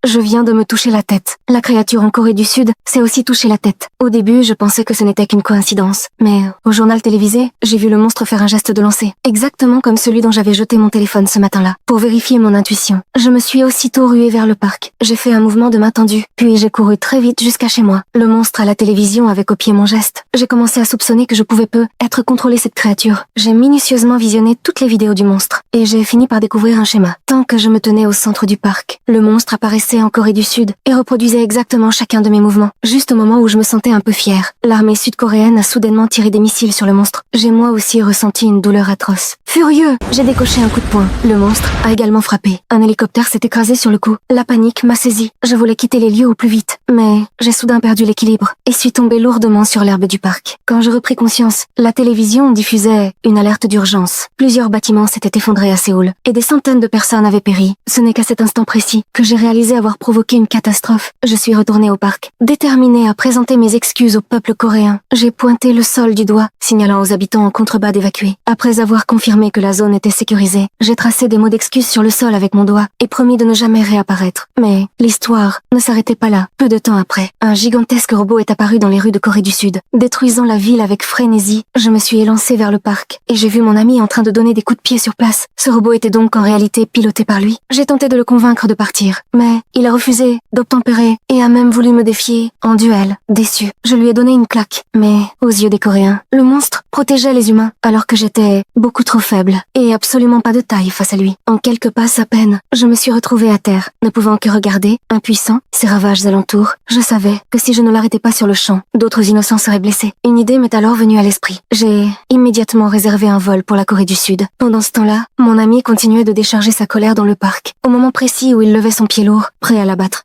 Je viens de me toucher la tête. La créature en Corée du Sud s'est aussi touché la tête. Au début, je pensais que ce n'était qu'une coïncidence. Mais au journal télévisé, j'ai vu le monstre faire un geste de lancer. Exactement comme celui dont j'avais jeté mon téléphone ce matin-là. Pour vérifier mon intuition, je me suis aussitôt ruée vers le parc. J'ai fait un mouvement de main tendue. Puis j'ai couru très vite jusqu'à chez moi. Le monstre à la télévision avait copié mon geste. J'ai commencé à soupçonner que je pouvais peu être contrôler cette créature. J'ai minutieusement visionné toutes les vidéos du monstre. Et j'ai fini par découvrir un schéma. Tant que je me tenais au centre du parc, le monstre apparaissait en Corée du Sud et reproduisait exactement chacun de mes mouvements. Juste au moment où je me sentais un peu fière, l'armée sud-coréenne a soudainement tiré des missiles sur le monstre. J'ai moi aussi ressenti une douleur atroce. Furieux, j'ai décoché un coup de poing. Le monstre a également frappé. Un hélicoptère s'est écrasé sur le coup. La panique m'a saisi. Je voulais quitter les lieux au plus vite. Mais j'ai soudain perdu l'équilibre et suis tombée lourdement sur l'herbe du parc. Quand je repris conscience, la télévision diffusait une alerte d'urgence. Plusieurs bâtiments s'étaient effondrés à Séoul et des centaines de personnes avaient péri. Ce n'est qu'à cet instant précis que j'ai réalisé avoir provoqué une catastrophe. Je suis retournée au parc, déterminée à présenter mes excuses au peuple coréen. J'ai pointé le sol du doigt, signalant aux habitants en contrebas d'évacuer. Après avoir confirmé que la zone était sécurisée, j'ai tracé des mots d'excuses sur le sol avec mon doigt et promis de ne jamais réapparaître. Mais l'histoire ne s'arrêtait pas là. Peu de temps après, un gigantesque robot est apparu dans les rues de Corée du Sud. Détruisant la ville avec frénésie, je me suis élancée vers le parc et j'ai vu mon ami en train de donner des coups de pied sur place. Ce robot était donc en réalité piloté par lui. J'ai tenté de le convaincre de partir, mais il a refusé d'obtempérer et a même voulu me défier en duel. Déçu, je lui ai donné une claque. Mais aux yeux des Coréens, le monstre protégeait les humains alors que j'étais beaucoup trop faible et absolument pas de taille face à lui. En quelques passes à peine, je me suis retrouvée à terre, ne pouvant que regarder, impuissant, ces ravages alentours. Je savais que si je ne l'arrêtais pas sur le champ, d'autres innocents seraient blessés. Une idée m'est alors venue à l'esprit. J'ai immédiatement réservé un vol pour la Corée du Sud. Pendant ce temps-là, mon ami continuait de décharger sa colère dans le parc, au moment précis où il levait son pied lourd, prêt à l'abattre.